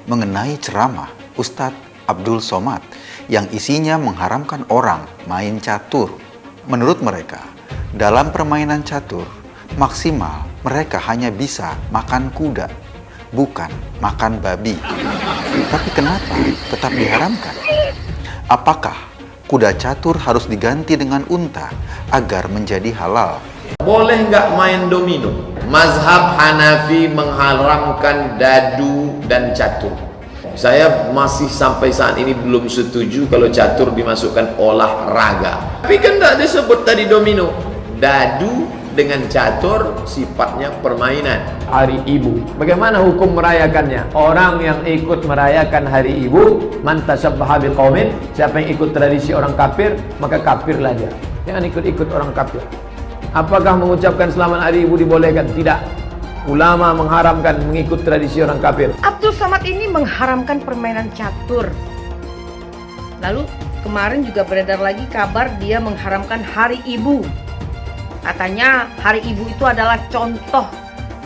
mengenai ceramah Ustadz Abdul Somad yang isinya mengharamkan orang main catur. Menurut mereka, dalam permainan catur, maksimal mereka hanya bisa makan kuda, bukan makan babi. Tapi kenapa tetap diharamkan? Apakah kuda catur harus diganti dengan unta agar menjadi halal? Boleh nggak main domino? Mazhab Hanafi mengharamkan dadu dan catur. Saya masih sampai saat ini belum setuju kalau catur dimasukkan olahraga. Tapi kan tak disebut tadi domino. Dadu dengan catur sifatnya permainan. Hari Ibu, bagaimana hukum merayakannya? Orang yang ikut merayakan Hari Ibu, man tasabbaha biqaumin, siapa yang ikut tradisi orang kafir, maka kafirlah dia. Jangan ikut-ikut orang kafir. Apakah mengucapkan selamat Hari Ibu dibolehkan? Tidak. Ulama mengharamkan mengikut tradisi orang kafir. Abdul Somad ini mengharamkan permainan catur. Lalu kemarin juga beredar lagi kabar dia mengharamkan Hari Ibu. Katanya Hari Ibu itu adalah contoh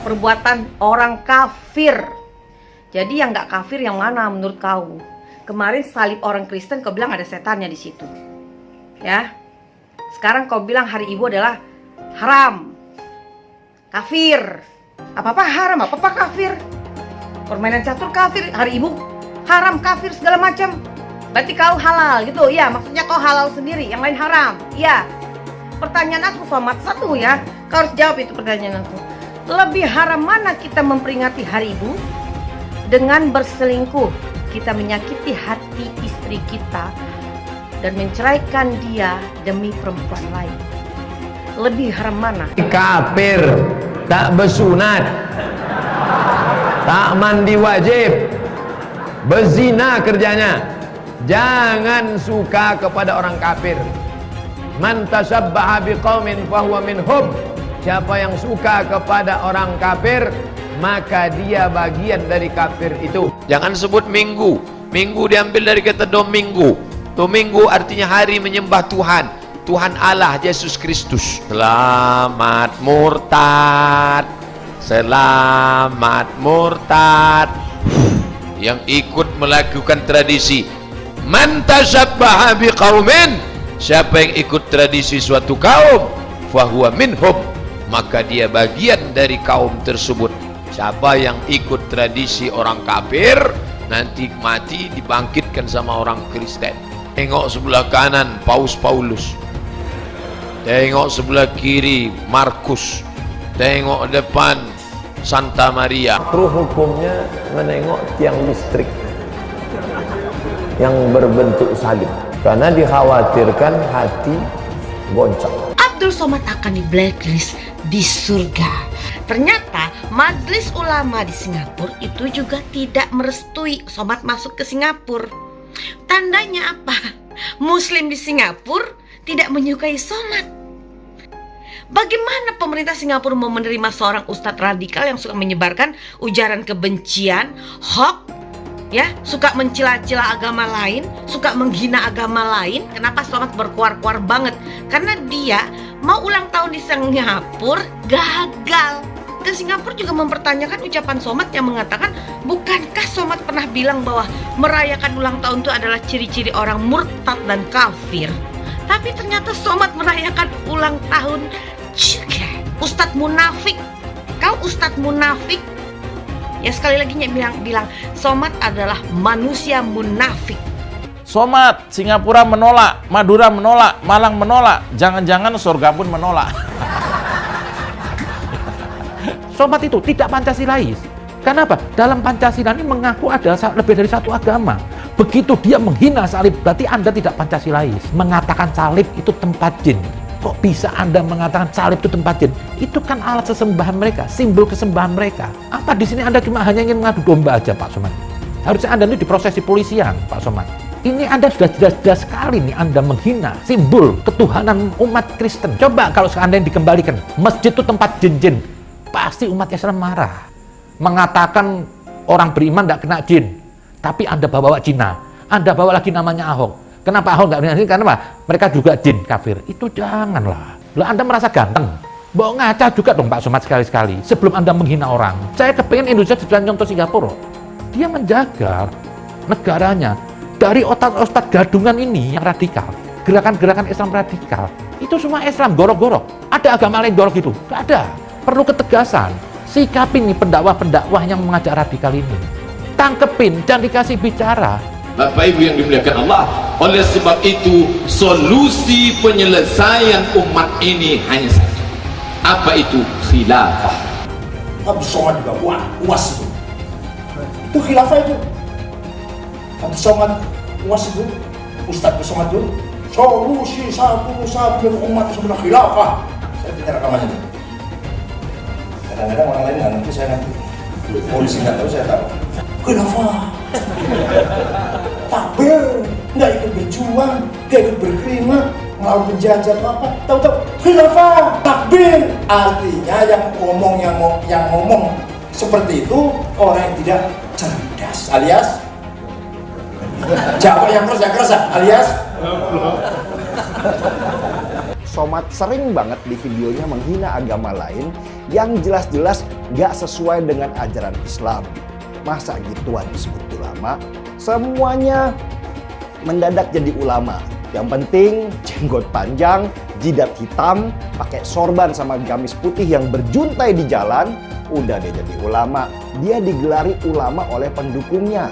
perbuatan orang kafir. Jadi yang nggak kafir yang mana menurut kau? Kemarin salib orang Kristen kau bilang ada setannya di situ. Ya. Sekarang kau bilang Hari Ibu adalah haram. Kafir. Apa-apa haram, apa-apa kafir. Permainan catur kafir, Hari Ibu haram, kafir, segala macam. Berarti kau halal gitu. Ya, maksudnya kau halal sendiri, yang lain haram. Ya. Pertanyaan aku Somad satu ya, kau harus jawab itu pertanyaan aku. Lebih haram mana kita memperingati Hari Ibu dengan berselingkuh? Kita menyakiti hati istri kita dan menceraikan dia demi perempuan lain. Lebih haram mana? Kafir, tak bersunat, tak mandi wajib, berzina kerjanya. Jangan suka kepada orang kafir. Man tasabbaha biqaumin fahuwa minhum. Siapa yang suka kepada orang kafir, maka dia bagian dari kafir itu. Jangan sebut minggu. Minggu diambil dari kata domingo. Domingo artinya hari menyembah Tuhan. Tuhan Allah Yesus Kristus. Selamat murtad. Selamat murtad. Yang ikut melakukan tradisi. Man tasabbaha biqaumin. Siapa yang ikut tradisi suatu kaum, fahuwa minhum, maka dia bagian dari kaum tersebut. Siapa yang ikut tradisi orang kafir, nanti mati dibangkitkan sama orang Kristen. Tengok sebelah kanan Paus Paulus, tengok sebelah kiri Markus, tengok depan Santa Maria. Hukumnya menengok tiang listrik yang berbentuk salib, karena dikhawatirkan hati goncang. Abdul Somad akan di blacklist di surga. Ternyata Majelis Ulama di Singapura itu juga tidak merestui Somad masuk ke Singapura. Tandanya apa? Muslim di Singapura tidak menyukai Somad. Bagaimana pemerintah Singapura mau menerima seorang ustadz radikal yang suka menyebarkan ujaran kebencian, hoax, ya, suka mencela-cela agama lain, suka menghina agama lain? Kenapa Somad berkuar-kuar banget? Karena dia mau ulang tahun di Singapura, gagal. Dan Singapura juga mempertanyakan ucapan Somad yang mengatakan, bukankah Somad pernah bilang bahwa merayakan ulang tahun itu adalah ciri-ciri orang murtad dan kafir? Tapi ternyata Somad merayakan ulang tahun juga. Ustadz munafik. Kau ustadz munafik. Ya, sekali lagi bilang Somad adalah manusia munafik. Somad, Singapura menolak, Madura menolak, Malang menolak, jangan-jangan surga pun menolak. Somad itu tidak Pancasilais. Kenapa? Dalam Pancasila ini mengaku ada lebih dari satu agama. Begitu dia menghina salib, berarti Anda tidak Pancasilais. Mengatakan salib itu tempat jin. Kok bisa Anda mengatakan salib itu tempat jin? Itu kan alat sesembahan mereka, simbol kesembahan mereka. Apa di sini Anda cuma hanya ingin mengadu domba aja, Pak Somad? Harusnya Anda ini diproses di polisian, Pak Somad. Ini Anda sudah jelas-jelas sekali nih Anda menghina simbol ketuhanan umat Kristen. Coba kalau seandainya dikembalikan, masjid itu tempat jin-jin, pasti umat Islam marah. Mengatakan orang beriman tidak kena jin, tapi Anda bawa Cina, Anda bawa lagi namanya Ahok. Kenapa Ahok nggak kena jin? Karena apa? Mereka juga jin kafir. Itu janganlah. Lah Anda merasa ganteng, bawa ngaca juga dong Pak Somad sekali-sekali. Sebelum Anda menghina orang, saya kepengen Indonesia jadi contoh Singapura. dia menjaga negaranya dari otak-otak gadungan ini yang radikal, gerakan-gerakan Islam radikal. Itu semua Islam gorok-gorok. Ada agama lain gorok itu? Tidak ada. Perlu ketegasan. Sikapin nih pendakwah-pendakwah yang mengajak radikal ini. Tangkepin dan dikasih bicara. Bapak Ibu yang dimuliakan Allah, oleh sebab itu solusi penyelesaian umat ini hanya satu. Apa itu? Khilafah. Abdul Somad juga UAS itu. Itu khilafah itu. Abdul Somad UAS itu, Ustadz Abdul Somad itu, solusi satu-satunya umat itu sebenarnya khilafah. Saya punya rekamannya itu. Kadang-kadang orang lain nggak ngerti, saya ngerti. Polisi nggak tahu, saya tahu. Khilafah. Takbir, nggak ikut berjuang, nggak ikut berkeringat, melawan penjajah apa, tahu-tahu khilafah, takbir. Artinya yang ngomong seperti itu orang yang tidak cerdas, alias Jawa yang keras, alias Somad sering banget di videonya menghina agama lain yang jelas-jelas gak sesuai dengan ajaran Islam. Masa gituan disebut ulama? Semuanya mendadak jadi ulama. Yang penting jenggot panjang, jidat hitam, pakai sorban sama gamis putih yang berjuntai di jalan, udah dia jadi ulama. Dia digelari ulama oleh pendukungnya.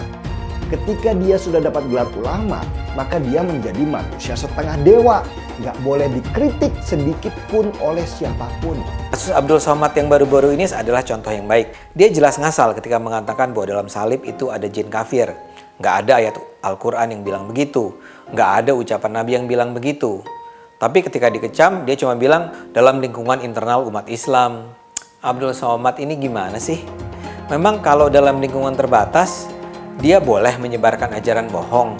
Ketika dia sudah dapat gelar ulama, maka dia menjadi manusia setengah dewa. Gak boleh dikritik sedikit pun oleh siapapun. Kasus Abdul Somad yang baru-baru ini adalah contoh yang baik. Dia jelas ngasal ketika mengatakan bahwa dalam salib itu ada jin kafir. Nggak ada ayat Al-Quran yang bilang begitu. Nggak ada ucapan Nabi yang bilang begitu. Tapi ketika dikecam, dia cuma bilang dalam lingkungan internal umat Islam. Abdul Somad ini gimana sih? Memang kalau dalam lingkungan terbatas, dia boleh menyebarkan ajaran bohong.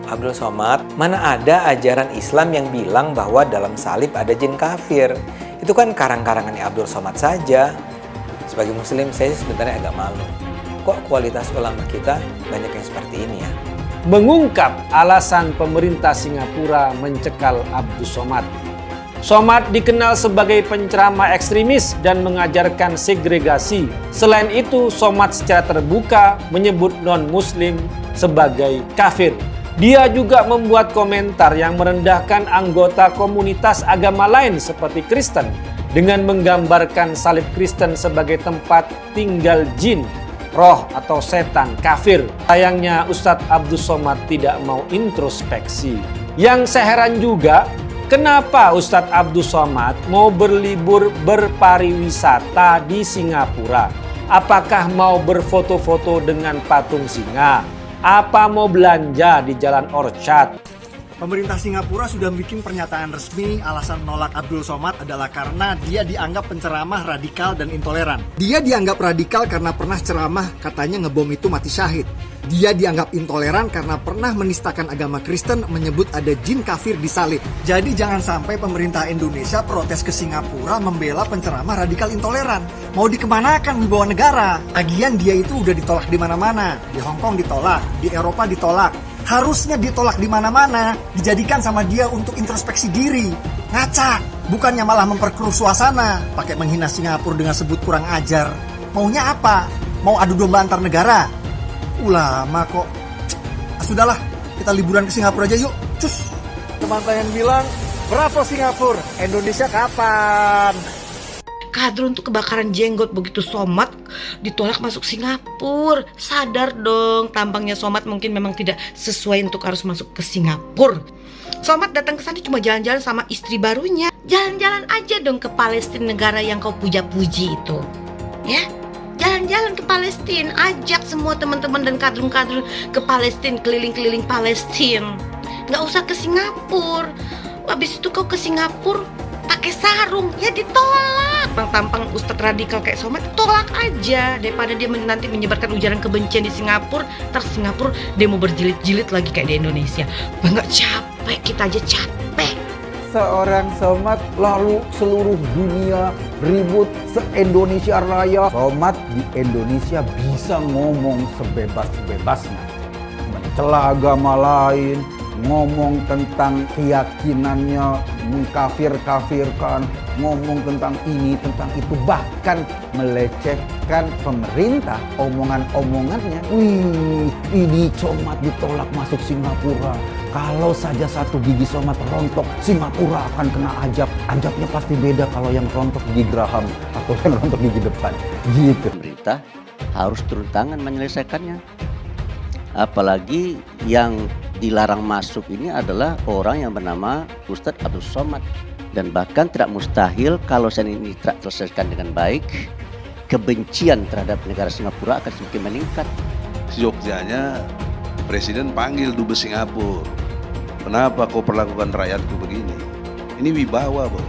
Abdul Somad, mana ada ajaran Islam yang bilang bahwa dalam salib ada jin kafir? Itu kan karang-karangannya Abdul Somad saja. Sebagai muslim, saya sebenarnya agak malu. Kok kualitas ulama kita banyak yang seperti ini ya? Mengungkap alasan pemerintah Singapura mencekal Abdul Somad. Somad dikenal sebagai penceramah ekstremis dan mengajarkan segregasi. Selain itu, Somad secara terbuka menyebut non-muslim sebagai kafir. Dia juga membuat komentar yang merendahkan anggota komunitas agama lain seperti Kristen dengan menggambarkan salib Kristen sebagai tempat tinggal jin, roh atau setan kafir. Sayangnya Ustadz Abdul Somad tidak mau introspeksi. Yang saya heran juga, kenapa Ustadz Abdul Somad mau berlibur berpariwisata di Singapura? Apakah mau berfoto-foto dengan patung singa? Apa mau belanja di Jalan Orchard? Pemerintah Singapura sudah bikin pernyataan resmi alasan menolak Abdul Somad adalah karena dia dianggap penceramah radikal dan intoleran. Dia dianggap radikal karena pernah ceramah katanya ngebom itu mati syahid. Dia dianggap intoleran karena pernah menistakan agama Kristen menyebut ada jin kafir di salib. Jadi jangan sampai pemerintah Indonesia protes ke Singapura membela penceramah radikal intoleran. Mau dikemanakan wibawa negara? Lagian dia itu udah ditolak di mana-mana. Di Hong Kong ditolak, di Eropa ditolak. Harusnya ditolak di mana-mana, dijadikan sama dia untuk introspeksi diri. Ngaca, bukannya malah memperkeruh suasana, pakai menghina Singapura dengan sebut kurang ajar. Maunya apa? Mau adu domba antar negara? Ulama kok. Sudahlah, kita liburan ke Singapura aja yuk. Cus. Teman pengen bilang, bravo Singapura, Indonesia kapan? Kadrun untuk kebakaran jenggot begitu Somad ditolak masuk Singapura. Sadar dong, tampangnya Somad mungkin memang tidak sesuai untuk harus masuk ke Singapura. Somad datang ke sana cuma jalan-jalan sama istri barunya. Jalan-jalan aja dong ke Palestina, negara yang kau puja-puji itu. Ya, jalan-jalan ke Palestina, ajak semua teman-teman dan kadrun-kadrun ke Palestina, keliling-keliling Palestina. Nggak usah ke Singapura. Habis itu kau ke Singapura pakai sarung, ya ditolak. Tampang ustadz radikal kayak Somad, tolak aja daripada dia nanti menyebarkan ujaran kebencian di Singapura. Ntar Singapura dia mau berjilid-jilid lagi kayak di Indonesia. Nggak capek, kita aja capek. Seorang Somad lalu seluruh dunia ribut se-Indonesia Raya. Somad di Indonesia bisa ngomong sebebas-bebasnya, mencela agama lain, ngomong tentang keyakinannya, mengkafir-kafirkan, ngomong tentang ini, tentang itu, bahkan melecehkan pemerintah, omongan-omongannya. Wih, ini Somad ditolak masuk Singapura. Kalau saja satu gigi Somad rontok, Singapura akan kena ajab. Ajabnya pasti beda kalau yang rontok gigi geraham atau yang rontok gigi depan. Gitu. Pemerintah harus turun tangan menyelesaikannya. Apalagi yang dilarang masuk ini adalah orang yang bernama Ustadz Abdul Somad. Dan bahkan tidak mustahil kalau ini tidak diselesaikan dengan baik, kebencian terhadap negara Singapura akan semakin meningkat. Jogjanya Presiden panggil Dubes Singapura. Kenapa kau perlakukan rakyatku begini? Ini wibawa, bos.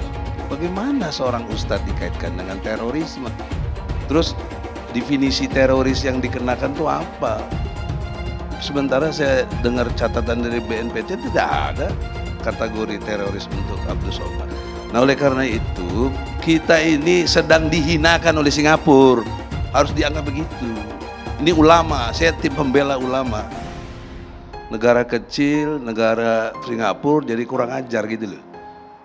Bagaimana seorang ustadz dikaitkan dengan terorisme? Terus definisi teroris yang dikenakan itu apa? Sementara saya dengar catatan dari BNPT tidak ada kategori teroris untuk Abdul Somad. Nah, oleh karena itu kita ini sedang dihinakan oleh Singapura. Harus dianggap begitu. Ini ulama, saya tim pembela ulama. Negara kecil, negara Singapura jadi kurang ajar gitu loh.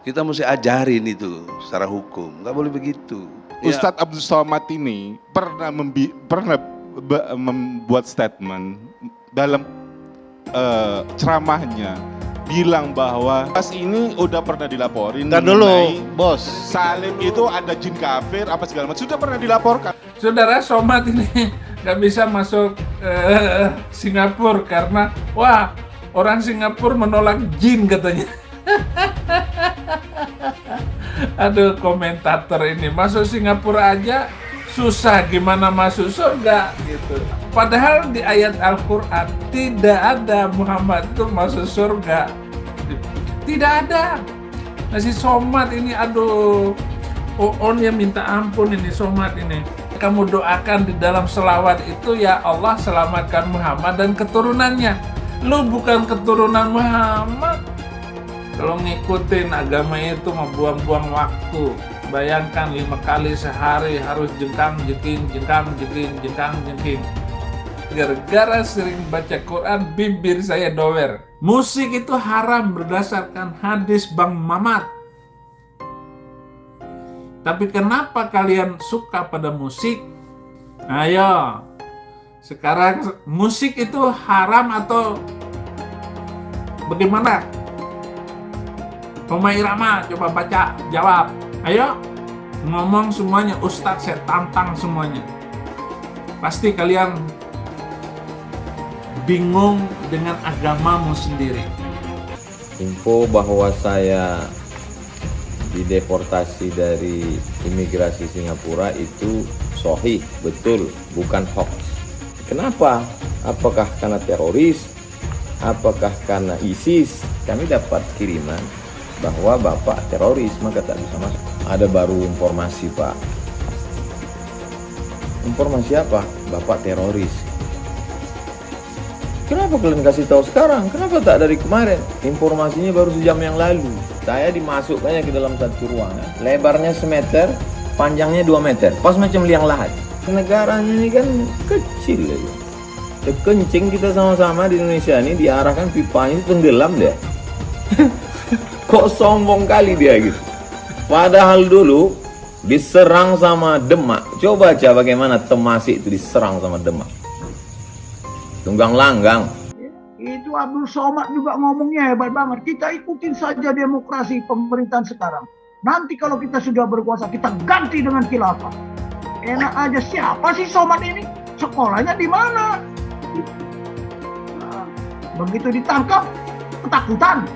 Kita mesti ajarin itu secara hukum, nggak boleh begitu. Ustadz Abdul Somad ini pernah membuat statement dalam ceramahnya, bilang bahwa pas ini udah pernah dilaporin. Ntar dulu, bos. Salim itu ada jin kafir apa segala macam, sudah pernah dilaporkan. Saudara Somad ini nggak bisa masuk Singapura karena wah, orang Singapura menolak jin katanya. Aduh, komentator ini masuk Singapura aja susah, gimana masuk surga gitu. Padahal di ayat Al-Quran tidak ada Muhammad itu masuk surga. Tidak ada. Nah, si Somad ini aduh, on-nya minta ampun ini Somad ini. Kamu doakan di dalam selawat itu, ya Allah selamatkan Muhammad dan keturunannya. Lu bukan keturunan Muhammad. Kalau ngikutin agama itu membuang-buang waktu. Bayangkan 5 kali sehari harus jengkang-jengking, jengkang-jengking, jengkang-jengking. Gara-gara sering baca Quran, bibir saya dower. Musik itu haram berdasarkan hadis Bang Mamat. Tapi kenapa kalian suka pada musik? Ayo, sekarang musik itu haram atau bagaimana? Roma Irama, coba baca, jawab. Ayo, ngomong semuanya, Ustadz saya tantang semuanya. Pasti kalian bingung dengan agamamu sendiri. Info bahwa saya dideportasi dari imigrasi Singapura itu sahih, betul, bukan hoax. Kenapa? Apakah karena teroris? Apakah karena ISIS? Kami dapat kiriman bahwa Bapak teroris, maka tak bisa masuk. Ada baru informasi, Pak. Informasi apa? Bapak teroris. Kenapa kalian kasih tahu sekarang? Kenapa tak dari kemarin? Informasinya baru sejam yang lalu. Saya dimasukkannya ke dalam satu ruangan. Lebarnya semeter, panjangnya 2 meter. Pas macam liang lahat. Negaranya ini kan kecil ya. Kencing kita sama-sama di Indonesia ini diarahkan pipanya itu tenggelam deh. Kok sombong kali dia gitu. Padahal dulu diserang sama Demak. Coba aja bagaimana Temasik itu diserang sama Demak. Tunggang langgang. Itu Abdul Somad juga ngomongnya hebat banget. Kita ikutin saja demokrasi pemerintahan sekarang. Nanti kalau kita sudah berkuasa, kita ganti dengan khilafah. Enak aja, siapa sih Somad ini? Sekolahnya di mana? Nah, begitu ditangkap, ketakutan.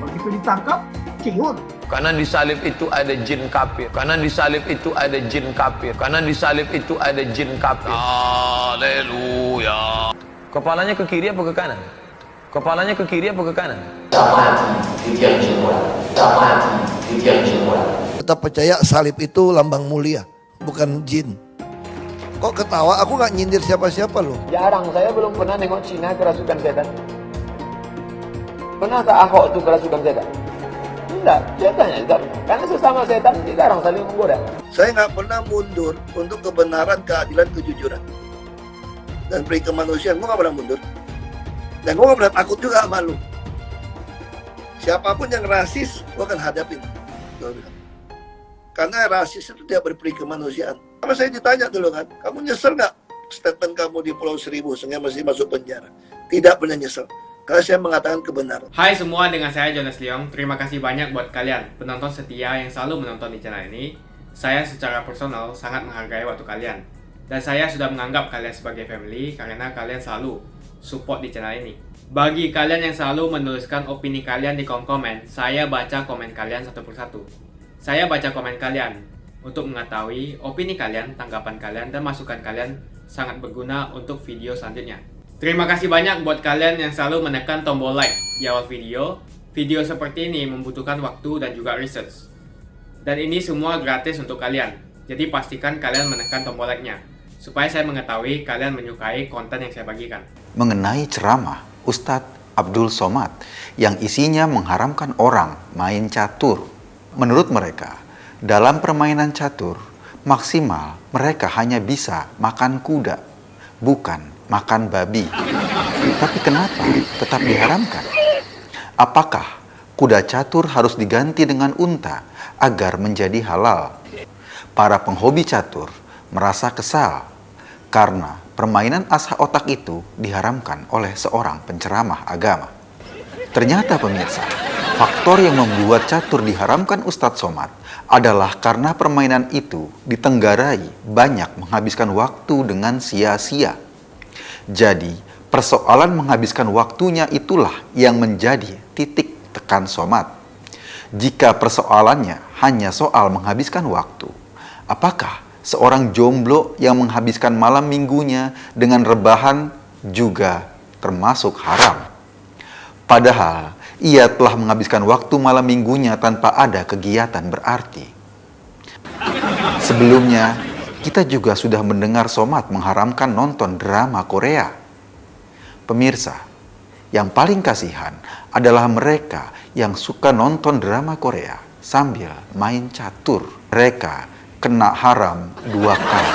Begitu ditangkap, ciut. Karena di salib itu ada jin kafir. Karena di salib itu ada jin kafir. Karena di salib itu ada jin kafir. Haleluya. Kepalanya ke kiri apa ke kanan? Kepalanya ke kiri apa ke kanan? Tetap percaya salib itu lambang mulia, bukan jin. Kok ketawa? Aku nggak nyindir siapa-siapa loh. Jarang, saya belum pernah nengok Cina kerasukan setan. Pernah tak Ahok itu kerasukan setan? Enggak, setannya tidak pernah. Karena sesama setan jarang saling menggoda. Saya nggak pernah mundur untuk kebenaran, keadilan, kejujuran. Dan peri kemanusiaan, gue gak pernah mundur. Dan gue gak pernah takut juga sama lu. Siapapun yang rasis, gue akan hadapin. Gue bilang. Karena rasis itu tidak berperi kemanusiaan. Sama saya ditanya dulu kan, kamu nyesel nggak statement kamu di Pulau Seribu sehingga masih masuk penjara? Tidak pernah nyesel. Karena saya mengatakan kebenaran. Hai semua, dengan saya Jonas Leong. Terima kasih banyak buat kalian, penonton setia yang selalu menonton di channel ini. Saya secara personal sangat menghargai waktu kalian. Dan saya sudah menganggap kalian sebagai family karena kalian selalu support di channel ini. Bagi kalian yang selalu menuliskan opini kalian di kolom komen, saya baca komen kalian satu persatu. Saya baca komen kalian untuk mengetahui opini kalian, tanggapan kalian, dan masukan kalian sangat berguna untuk video selanjutnya. Terima kasih banyak buat kalian yang selalu menekan tombol like di awal video. Video seperti ini membutuhkan waktu dan juga research. Dan ini semua gratis untuk kalian. Jadi pastikan kalian menekan tombol like-nya supaya saya mengetahui kalian menyukai konten yang saya bagikan. Mengenai ceramah Ustadz Abdul Somad yang isinya mengharamkan orang main catur. Menurut mereka, dalam permainan catur, maksimal mereka hanya bisa makan kuda, bukan makan babi. Tapi kenapa tetap diharamkan? Apakah kuda catur harus diganti dengan unta agar menjadi halal? Para penghobi catur merasa kesal karena permainan asah otak itu diharamkan oleh seorang penceramah agama. Ternyata pemirsa, faktor yang membuat catur diharamkan Ustadz Somad adalah karena permainan itu ditenggarai banyak menghabiskan waktu dengan sia-sia. Jadi, persoalan menghabiskan waktunya itulah yang menjadi titik tekan Somad. Jika persoalannya hanya soal menghabiskan waktu, apakah seorang jomblo yang menghabiskan malam minggunya dengan rebahan juga termasuk haram? Padahal ia telah menghabiskan waktu malam minggunya tanpa ada kegiatan berarti. Sebelumnya, kita juga sudah mendengar Somad mengharamkan nonton drama Korea. Pemirsa, yang paling kasihan adalah mereka yang suka nonton drama Korea sambil main catur. Mereka kena haram 2 kali.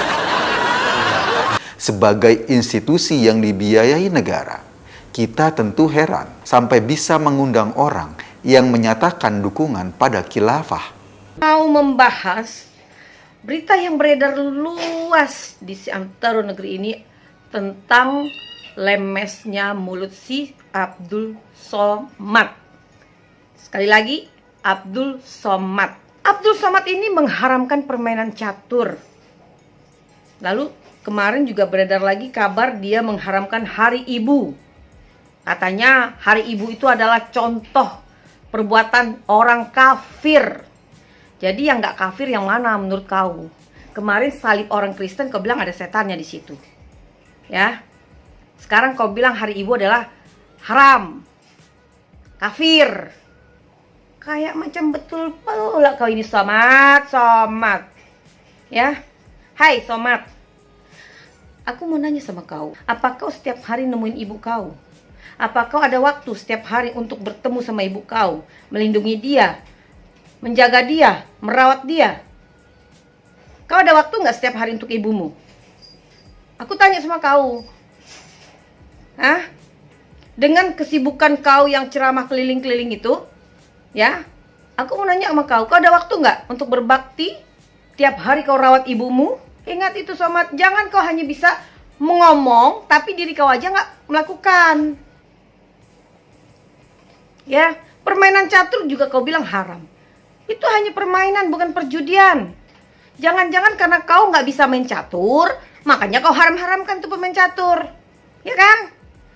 Sebagai institusi yang dibiayai negara, kita tentu heran sampai bisa mengundang orang yang menyatakan dukungan pada khilafah. Mau membahas berita yang beredar luas di seantero negeri ini tentang lemesnya mulut si Abdul Somad. Sekali lagi, Abdul Somad. Abdul Somad ini mengharamkan permainan catur. Lalu kemarin juga beredar lagi kabar dia mengharamkan Hari Ibu. Katanya Hari Ibu itu adalah contoh perbuatan orang kafir. Jadi yang nggak kafir yang mana menurut kau? Kemarin salib orang Kristen kau bilang ada setannya di situ. Ya. Sekarang kau bilang Hari Ibu adalah haram. Kafir. Kayak macam betul pula kau ini Somad. Ya. Hai Somad. Aku mau nanya sama kau, apa kau setiap hari nemuin ibu kau? Apa kau ada waktu setiap hari untuk bertemu sama ibu kau, melindungi dia, menjaga dia, merawat dia? Kau ada waktu nggak setiap hari untuk ibumu? Aku tanya sama kau. Hah? Dengan kesibukan kau yang ceramah keliling-keliling itu, ya, aku mau nanya sama kau ada waktu nggak untuk berbakti? Tiap hari kau rawat ibumu? Ingat itu Somad, jangan kau hanya bisa mengomong, tapi diri kau aja nggak melakukan. Ya, permainan catur juga kau bilang haram. Itu hanya permainan, bukan perjudian. Jangan-jangan karena kau nggak bisa main catur, makanya kau haram-haramkan tuh pemain catur. Ya kan?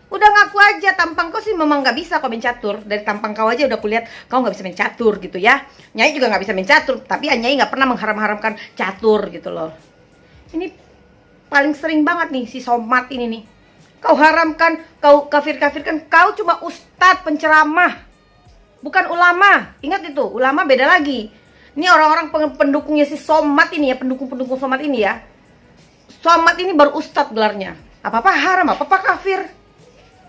Udah ngaku aja, tampang kau sih memang nggak bisa kau main catur. Dari tampang kau aja udah kulihat kau nggak bisa main catur gitu ya. Nyai juga nggak bisa main catur, tapi Nyai nggak pernah mengharam-haramkan catur gitu loh. Ini paling sering banget nih si Somad ini nih. Kau haramkan, kau kafir-kafirkan, kau cuma ustadz penceramah, bukan ulama. Ingat itu, ulama beda lagi. Ini orang-orang pendukungnya si Somad ini ya, pendukung-pendukung Somad ini ya. Somad ini baru ustadz gelarnya. Apa-apa haram, apa-apa kafir.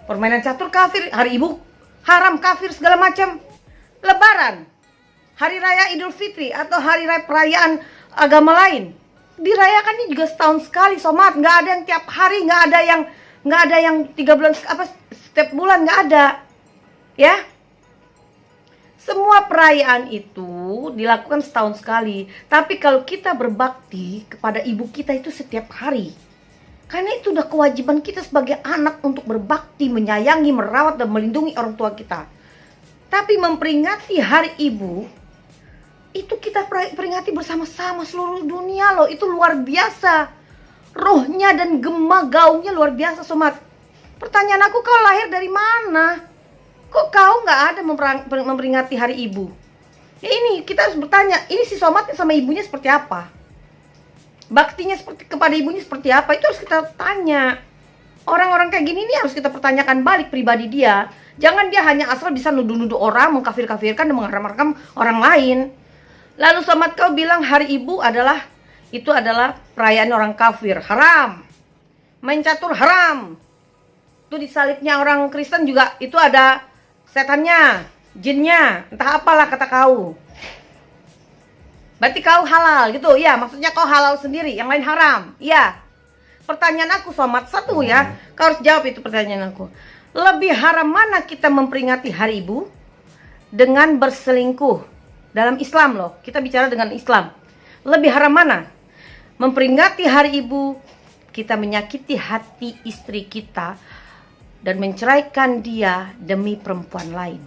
Permainan catur kafir, Hari Ibu haram, kafir, segala macam. Lebaran, Hari Raya Idul Fitri atau Hari Raya perayaan agama lain, dirayakannya juga setahun sekali Somad. Nggak ada yang tiap hari, nggak ada yang 3 bulan setiap bulan, nggak ada. Ya, Semua perayaan itu dilakukan setahun sekali. Tapi kalau kita berbakti kepada ibu kita itu setiap hari. Karena itu udah kewajiban kita sebagai anak untuk berbakti, menyayangi, merawat, dan melindungi orang tua kita. Tapi memperingati hari ibu, itu kita peringati bersama-sama seluruh dunia loh. Itu luar biasa. Rohnya dan gema gaungnya luar biasa, Somat. Pertanyaan aku, kau lahir dari mana? Kok kau nggak ada memperingati hari ibu? Ya ini, kita harus bertanya, ini si Somatnya sama ibunya seperti apa? Baktinya seperti kepada ibunya seperti apa? Itu harus kita tanya. Orang-orang kayak gini nih harus kita pertanyakan balik pribadi dia. Jangan dia hanya asal bisa nuduh-nuduh orang, mengkafir-kafirkan dan mengharam-haram orang lain. Lalu Somat, kau bilang hari ibu adalah perayaan orang kafir, haram. Main catur haram. Itu di salibnya orang Kristen juga itu ada setannya, jinnya, entah apalah kata kau. Berarti kau halal gitu, ya? Maksudnya kau halal sendiri, yang lain haram, iya? Pertanyaan aku, Somat, satu ya, kau harus jawab itu pertanyaan aku. Lebih haram mana kita memperingati hari ibu dengan berselingkuh dalam Islam loh? Kita bicara dengan Islam. Lebih haram mana? Memperingati hari ibu, kita menyakiti hati istri kita dan menceraikan dia demi perempuan lain.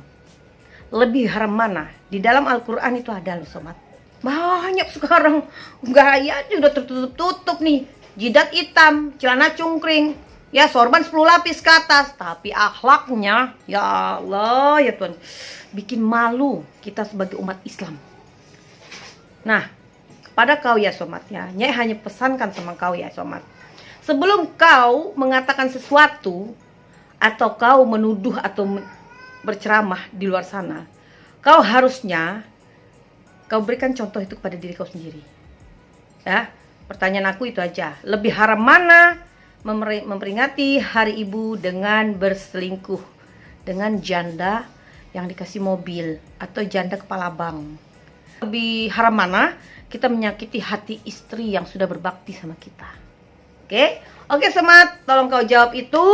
Lebih haram mana? Di dalam Al-Quran itu ada loh, Somat. Banyak sekarang gayanya udah tertutup-tutup nih. Jidat hitam, celana cungkring, ya sorban 10 lapis ke atas. Tapi akhlaknya, ya Allah, ya Tuhan, bikin malu kita sebagai umat Islam. Nah, kepada kau ya Somat ya, Nyai hanya pesankan sama kau ya Somat. Sebelum kau mengatakan sesuatu, atau kau menuduh atau berceramah di luar sana, kau harusnya kau berikan contoh itu kepada diri kau sendiri. Ya, pertanyaan aku itu aja. Lebih haram mana memperingati hari ibu dengan berselingkuh dengan janda yang dikasih mobil atau janda kepala bang? Lebih haram mana kita menyakiti hati istri yang sudah berbakti sama kita? Oke Somat, tolong kau jawab itu.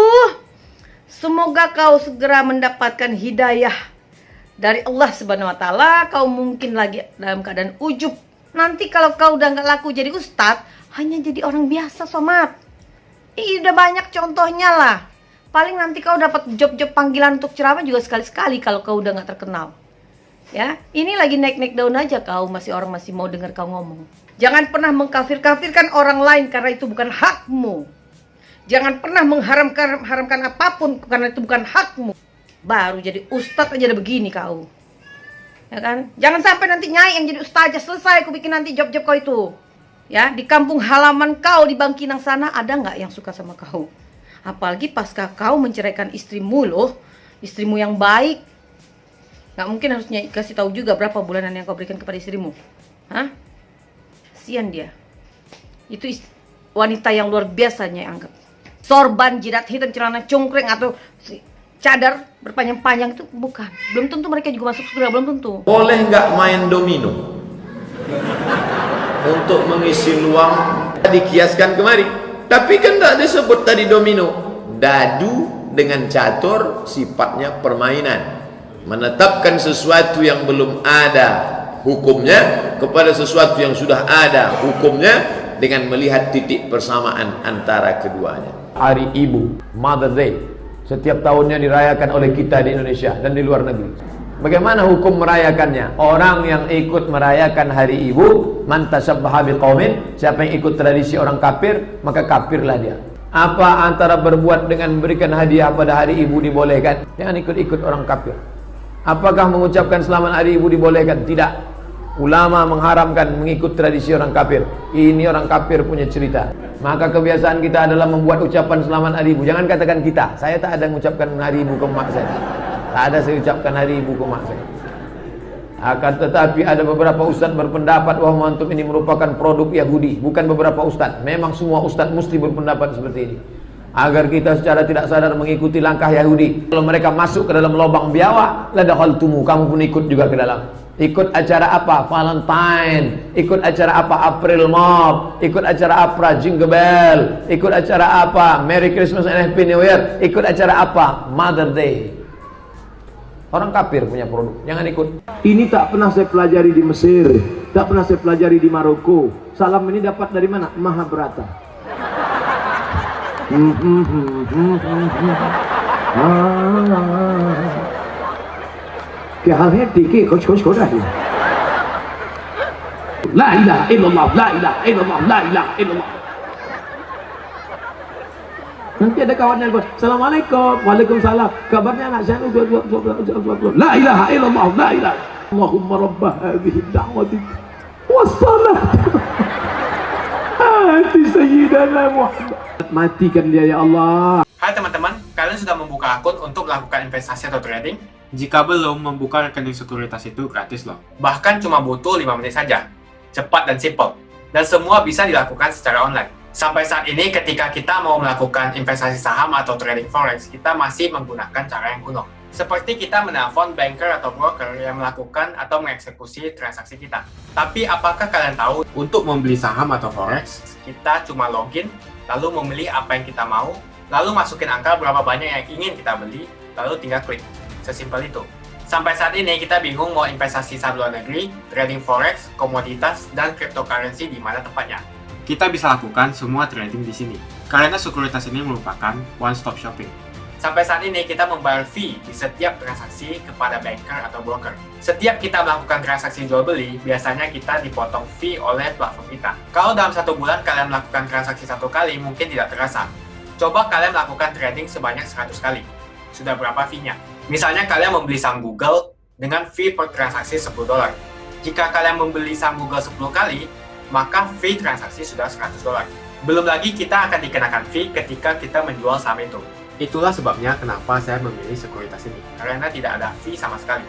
Semoga kau segera mendapatkan hidayah dari Allah Subhanahu wa Ta'ala. Kau mungkin lagi dalam keadaan ujub. Nanti kalau kau udah nggak laku jadi ustadz, hanya jadi orang biasa, Somat. Udah banyak contohnya lah. Paling nanti kau dapat job-job panggilan untuk ceramah juga sekali-sekali kalau kau udah nggak terkenal. Ya, ini lagi naik-naik daun aja kau, orang masih mau dengar kau ngomong. Jangan pernah mengkafir-kafirkan orang lain karena itu bukan hakmu. Jangan pernah mengharamkan apapun karena itu bukan hakmu. Baru jadi ustadz aja udah begini kau. Ya kan? Jangan sampai nanti Nyai yang jadi ustazah, selesai aku bikin nanti job-job kau itu. Ya, di kampung halaman kau di Bangkinang sana ada nggak yang suka sama kau? Apalagi pasca kau menceraikan istrimu loh, istrimu yang baik. Nggak mungkin harusnya kasih tahu juga berapa bulanan yang kau berikan kepada istrimu. Hah? Kasian dia. Itu wanita yang luar biasa Nyai anggap. Sorban, jidat hitam, celana cungkring atau cadar berpanjang-panjang itu bukan. Belum tentu mereka juga masuk surga, belum tentu. Boleh nggak main domino? Untuk mengisi luang dikiaskan kemari. Tapi kan tak disebut tadi domino. Dadu dengan catur sifatnya permainan. Menetapkan sesuatu yang belum ada hukumnya kepada sesuatu yang sudah ada hukumnya dengan melihat titik persamaan antara keduanya. Hari Ibu, Mother Day, setiap tahunnya dirayakan oleh kita di Indonesia dan di luar negeri. Bagaimana hukum merayakannya? Orang yang ikut merayakan hari ibu, man tasabbaha biqaumin, siapa yang ikut tradisi orang kafir, maka kafirlah dia. Apa antara berbuat dengan memberikan hadiah pada hari ibu dibolehkan? Jangan ikut-ikut orang kafir. Apakah mengucapkan selamat hari ibu dibolehkan? Tidak. Ulama mengharamkan mengikut tradisi orang kafir. Ini orang kafir punya cerita. Maka kebiasaan kita adalah membuat ucapan selamat hari ibu. Jangan katakan kita. Saya tak ada mengucapkan hari ibu ke mak saya. Tak ada saya ucapkan hari ibu ke mak saya. Akan tetapi ada beberapa ustaz berpendapat bahwa antum ini merupakan produk Yahudi. Bukan beberapa ustaz. Memang semua ustaz mesti berpendapat seperti ini. Agar kita secara tidak sadar mengikuti langkah Yahudi. Kalau mereka masuk ke dalam lubang biawak, la dakhaltumu, kamu pun ikut juga ke dalam. Ikut acara apa? Valentine. Ikut acara apa? April Mop. Ikut acara apa? Jingle Bell. Ikut acara apa? Merry Christmas and Happy New Year. Ikut acara apa? Mother Day. Orang kafir punya produk, jangan ikut. Ini tak pernah saya pelajari di Mesir, tak pernah saya pelajari di Maroko. Salam ini dapat dari mana? Mahabharata. Kaya hal hai dikhe kuch rahi. La ilaha illallah, la ilaha illallah, la ilaha illallah. Nanti ada kawan yang buat, Assalamualaikum, Waalaikumsalam. Kabarnya anak saya la ilaha illallah, la ilaha. Allahumma rabbah hadhihi da'wati wassalam. Ati sayyidana Muhammad. Matikan dia ya Allah. Hai teman-teman, kalian sudah membuka akun untuk melakukan investasi atau trading? Jika belum, membuka rekening sekuritas itu gratis loh. Bahkan cuma butuh 5 menit saja. Cepat dan simple. Dan semua bisa dilakukan secara online. Sampai saat ini ketika kita mau melakukan investasi saham atau trading forex, kita masih menggunakan cara yang kuno. Seperti kita menelpon banker atau broker yang melakukan atau mengeksekusi transaksi kita. Tapi apakah kalian tahu, untuk membeli saham atau forex, kita cuma login, lalu memilih apa yang kita mau, lalu masukin angka berapa banyak yang ingin kita beli, lalu tinggal klik. Sesimpel itu. Sampai saat ini kita bingung mau investasi saham luar negeri, trading forex, komoditas, dan cryptocurrency di mana tempatnya. Kita bisa lakukan semua trading di sini, karena sekuritas ini merupakan one-stop shopping. Sampai saat ini kita membayar fee di setiap transaksi kepada banker atau broker. Setiap kita melakukan transaksi jual beli, biasanya kita dipotong fee oleh platform kita. Kalau dalam 1 bulan kalian melakukan transaksi 1 kali, mungkin tidak terasa. Coba kalian melakukan trading sebanyak 100 kali. Sudah berapa fee-nya? Misalnya kalian membeli saham Google dengan fee per transaksi $10. Jika kalian membeli saham Google 10 kali, maka fee transaksi sudah $100. Belum lagi kita akan dikenakan fee ketika kita menjual saham itu. Itulah sebabnya kenapa saya memilih sekuritas ini, karena tidak ada fee sama sekali.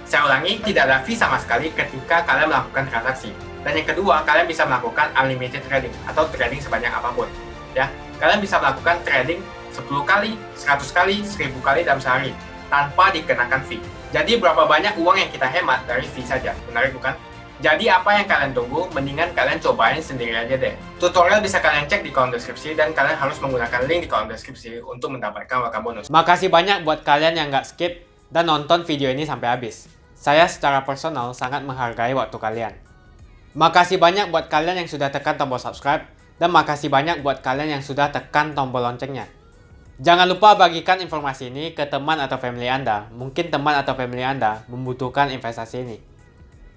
Saya ulangi, tidak ada fee sama sekali ketika kalian melakukan transaksi. Dan yang kedua, kalian bisa melakukan unlimited trading atau trading sebanyak apapun. Ya, kalian bisa melakukan trading 10 kali, 100 kali, 1000 kali dalam sehari tanpa dikenakan fee. Jadi berapa banyak uang yang kita hemat dari fee saja, menarik bukan? Jadi apa yang kalian tunggu, mendingan kalian cobain sendiri aja deh. Tutorial bisa kalian cek di kolom deskripsi dan kalian harus menggunakan link di kolom deskripsi untuk mendapatkan welcome bonus. Makasih banyak buat kalian yang nggak skip dan nonton video ini sampai habis. Saya secara personal sangat menghargai waktu kalian. Makasih banyak buat kalian yang sudah tekan tombol subscribe dan makasih banyak buat kalian yang sudah tekan tombol loncengnya. Jangan lupa bagikan informasi ini ke teman atau family Anda. Mungkin teman atau family Anda membutuhkan investasi ini.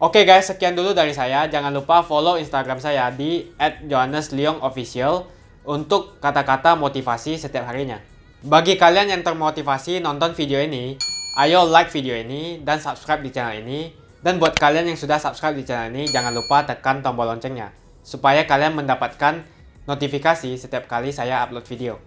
Oke guys, sekian dulu dari saya. Jangan lupa follow Instagram saya di @johannesleongofficial untuk kata-kata motivasi setiap harinya. Bagi kalian yang termotivasi nonton video ini, ayo like video ini dan subscribe di channel ini. Dan buat kalian yang sudah subscribe di channel ini, jangan lupa tekan tombol loncengnya supaya kalian mendapatkan notifikasi setiap kali saya upload video.